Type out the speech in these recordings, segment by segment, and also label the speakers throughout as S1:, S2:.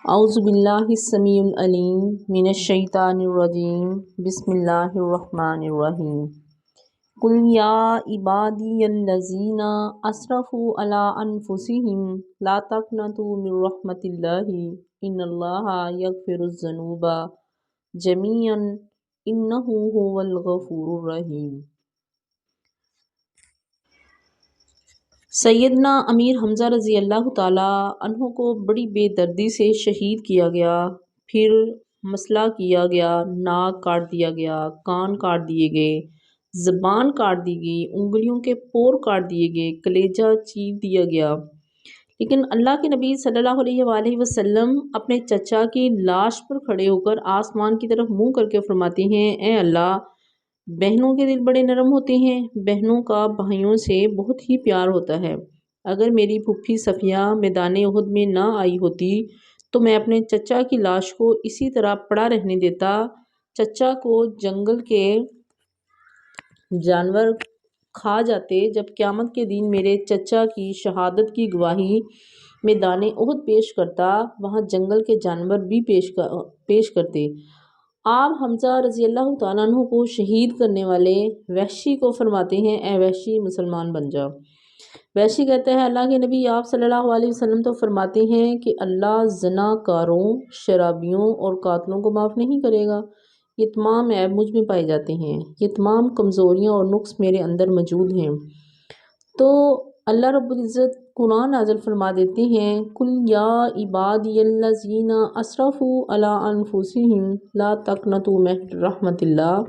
S1: اعوذ باللہ السمیع العلیم من الشیطان الرجیم بسم اللہ الرحمن الرحیم قل یا عبادی الذین اسرفوا علی انفسہم لا تقنطوا من رحمۃ اللہ ان اللہ یغفر الذنوب جميعا انہ هو الغفور الرحیم۔ سیدنا امیر حمزہ رضی اللہ تعالیٰ عنہ کو بڑی بے دردی سے شہید کیا گیا، پھر مسئلہ کیا گیا، ناک کاٹ دیا گیا، کان کاٹ دیے گئے، زبان کاٹ دی گئی، انگلیوں کے پور کاٹ دیے گئے، کلیجہ چیر دیا گیا، لیکن اللہ کے نبی صلی اللہ علیہ وآلہ وسلم اپنے چچا کی لاش پر کھڑے ہو کر آسمان کی طرف منہ کر کے فرماتے ہیں، اے اللہ، بہنوں کے دل بڑے نرم ہوتے ہیں، بہنوں کا بھائیوں سے بہت ہی پیار ہوتا ہے۔ اگر میری پھوپھی صفیہ میدان احد میں نہ آئی ہوتی تو میں اپنے چچا کی لاش کو اسی طرح پڑا رہنے دیتا، چچا کو جنگل کے جانور کھا جاتے، جب قیامت کے دن میرے چچا کی شہادت کی گواہی میدان احد پیش کرتا، وہاں جنگل کے جانور بھی پیش کرتے۔ آپ حمزہ رضی اللہ تعالیٰ عنہ کو شہید کرنے والے وحشی کو فرماتے ہیں، اے وحشی مسلمان بن جا۔ وحشی کہتا ہے، اللہ کے نبی آپ صلی اللہ علیہ وسلم تو فرماتے ہیں کہ اللہ زنا کاروں، شرابیوں اور قاتلوں کو معاف نہیں کرے گا۔ یہ تمام عیب مجھ میں پائے جاتے ہیں، یہ تمام کمزوریاں اور نقص میرے اندر موجود ہیں۔ تو اللہ رب العزت قرآن نازل فرما دیتے ہیں، قل یا عبادی الذین اسرفوا علی انفسہم لا تقنطوا من رحمۃ اللہ،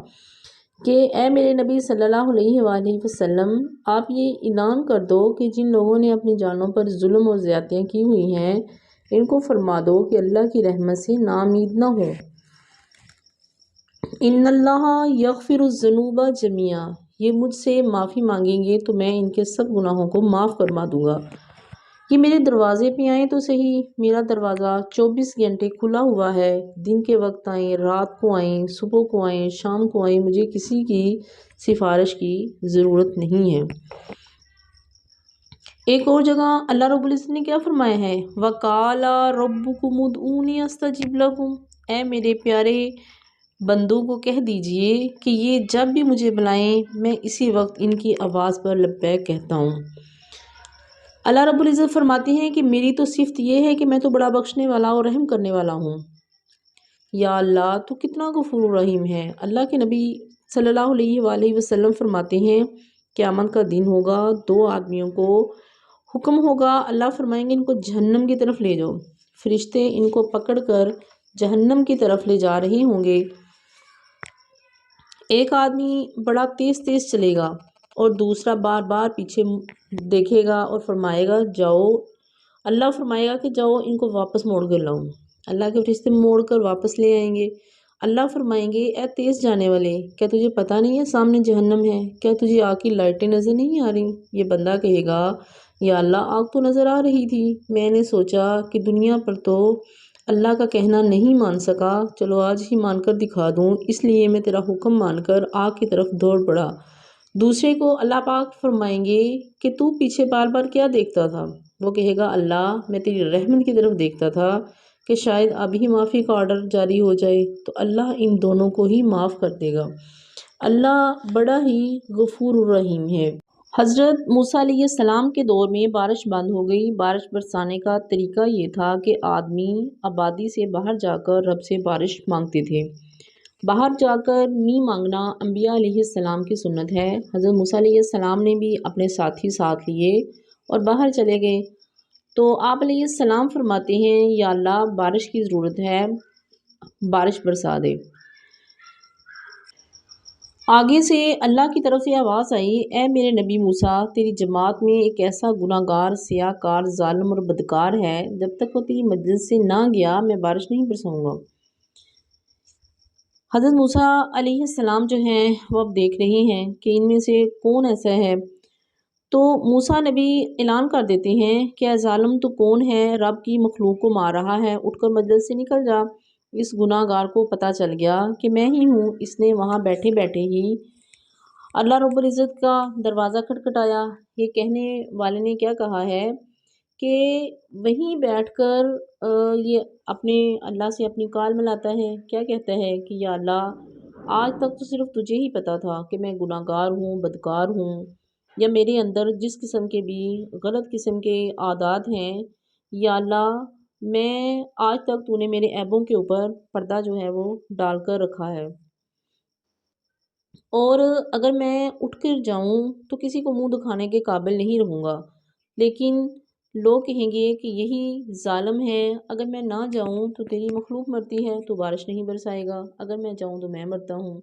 S1: کہ اے میرے نبی صلی اللہ علیہ وآلہ وسلم، آپ یہ اعلان کر دو کہ جن لوگوں نے اپنی جانوں پر ظلم اور زیادتیاں کی ہوئی ہیں، ان کو فرما دو کہ اللہ کی رحمت سے نا امید نہ ہو۔ ان اللہ یغفر الذنوب جميعا، یہ مجھ سے معافی مانگیں گے تو میں ان کے سب گناہوں کو معاف فرما دوں گا۔ یہ میرے دروازے پہ آئیں تو صحیح، میرا دروازہ 24 گھنٹے کھلا ہوا ہے، دن کے وقت آئیں، رات کو آئیں، صبح کو آئیں، شام کو آئیں، مجھے کسی کی سفارش کی ضرورت نہیں ہے۔ ایک اور جگہ اللہ رب العزت نے کیا فرمایا ہے، وَقَالَ رَبُّكُمُ ادْعُونِي أَسْتَجِبْ لَكُمْ، اے میرے پیارے بندوں کو کہہ دیجئے کہ یہ جب بھی مجھے بلائیں میں اسی وقت ان کی آواز پر لبیک کہتا ہوں۔ اللہ رب العزت فرماتے ہیں کہ میری تو صفت یہ ہے کہ میں تو بڑا بخشنے والا اور رحم کرنے والا ہوں۔ یا اللہ تو کتنا غفور رحیم ہے۔ اللہ کے نبی صلی اللہ علیہ وآلہ وسلم فرماتے ہیں، قیامت کا دن ہوگا، دو آدمیوں کو حکم ہوگا، اللہ فرمائیں گے ان کو جہنم کی طرف لے جاؤ، فرشتے ان کو پکڑ کر جہنم کی طرف لے جا رہے ہوں گے۔ ایک آدمی بڑا تیز تیز چلے گا اور دوسرا بار بار پیچھے دیکھے گا اور فرمائے گا جاؤ، اللہ فرمائے گا کہ جاؤ ان کو واپس موڑ کر لاؤں، اللہ کے فرشتے موڑ کر واپس لے آئیں گے۔ اللہ فرمائیں گے، اے تیز جانے والے، کیا تجھے پتہ نہیں ہے سامنے جہنم ہے؟ کیا تجھے آگ کی لائٹیں نظر نہیں آ رہی؟ یہ بندہ کہے گا، یا اللہ آگ تو نظر آ رہی تھی، میں نے سوچا کہ دنیا پر تو اللہ کا کہنا نہیں مان سکا، چلو آج ہی مان کر دکھا دوں، اس لیے میں تیرا حکم مان کر آگ کی طرف دوڑ پڑا۔ دوسرے کو اللہ پاک فرمائیں گے کہ تو پیچھے بار بار کیا دیکھتا تھا؟ وہ کہے گا، اللہ میں تیری رحمت کی طرف دیکھتا تھا کہ شاید ابھی معافی کا آرڈر جاری ہو جائے، تو اللہ ان دونوں کو ہی معاف کر دے گا۔ اللہ بڑا ہی غفور الرحیم ہے۔ حضرت موسیٰ علیہ السلام کے دور میں بارش بند ہو گئی۔ بارش برسانے کا طریقہ یہ تھا کہ آدمی آبادی سے باہر جا کر رب سے بارش مانگتے تھے۔ باہر جا کر نہیں مانگنا انبیاء علیہ السلام کی سنت ہے۔ حضرت موسیٰ علیہ السلام نے بھی اپنے ساتھی ساتھ لیے اور باہر چلے گئے، تو آپ علیہ السلام فرماتے ہیں، یا اللہ بارش کی ضرورت ہے، بارش برسا دے۔ آگے سے اللہ کی طرف سے آواز آئی، اے میرے نبی موسیٰ، تیری جماعت میں ایک ایسا گناہ گار، سیاہ کار، ظالم اور بدکار ہے، جب تک وہ تیری مجلس سے نہ گیا میں بارش نہیں برساؤں گا۔ حضرت موسیٰ علیہ السلام جو ہیں وہ اب دیکھ رہے ہیں کہ ان میں سے کون ایسا ہے، تو موسیٰ نبی اعلان کر دیتے ہیں کہ اے ظالم تو کون ہے، رب کی مخلوق کو مار رہا ہے، اٹھ کر مجلس سے نکل جا۔ اس گناہ گار کو پتہ چل گیا کہ میں ہی ہوں، اس نے وہاں بیٹھے بیٹھے ہی اللہ رب العزت کا دروازہ کھٹکھٹایا۔ یہ کہنے والے نے کیا کہا ہے کہ وہیں بیٹھ کر یہ اپنے اللہ سے اپنی کال ملاتا ہے، کیا کہتا ہے کہ یا اللہ آج تک تو صرف تجھے ہی پتہ تھا کہ میں گناہ گار ہوں، بدکار ہوں، یا میرے اندر جس قسم کے بھی غلط قسم کے عادات ہیں، یا اللہ میں آج تک تو نے میرے عیبوں کے اوپر پردہ جو ہے وہ ڈال کر رکھا ہے، اور اگر میں اٹھ کر جاؤں تو کسی کو منہ دکھانے کے قابل نہیں رہوں گا، لیکن لوگ کہیں گے کہ یہی ظالم ہے، اگر میں نہ جاؤں تو تیری مخلوق مرتی ہے، تو بارش نہیں برسائے گا، اگر میں جاؤں تو میں مرتا ہوں۔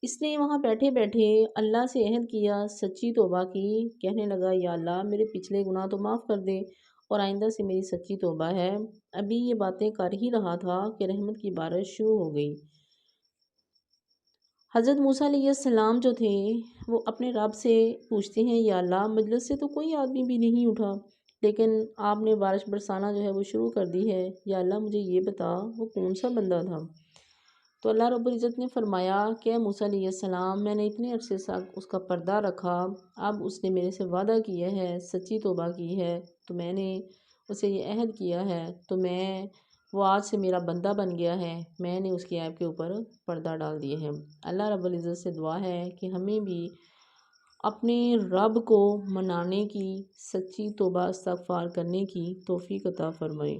S1: اس نے وہاں بیٹھے بیٹھے اللہ سے عہد کیا، سچی توبہ کی، کہنے لگا یا اللہ میرے پچھلے گناہ تو معاف کر دے، اور آئندہ سے میری سچی توبہ ہے۔ ابھی یہ باتیں کر ہی رہا تھا کہ رحمت کی بارش شروع ہو گئی۔ حضرت موسیٰ علیہ السلام جو تھے وہ اپنے رب سے پوچھتے ہیں یا اللہ مجلس سے تو کوئی آدمی بھی نہیں اٹھا، لیکن آپ نے بارش برسانا جو ہے وہ شروع کر دی ہے، یا اللہ مجھے یہ بتا وہ کون سا بندہ تھا؟ تو اللہ رب العزت نے فرمایا کہ موسیٰ علیہ السلام میں نے اتنے عرصے سے اس کا پردہ رکھا، اب اس نے میرے سے وعدہ کیا ہے، سچی توبہ کی ہے، تو میں نے اسے یہ عہد کیا ہے، تو وہ آج سے میرا بندہ بن گیا ہے، میں نے اس کی عیب کے اوپر پردہ ڈال دیے ہیں۔ اللہ رب العزت سے دعا ہے کہ ہمیں بھی اپنے رب کو منانے کی، سچی توبہ استغفار کرنے کی توفیق عطا فرمائے۔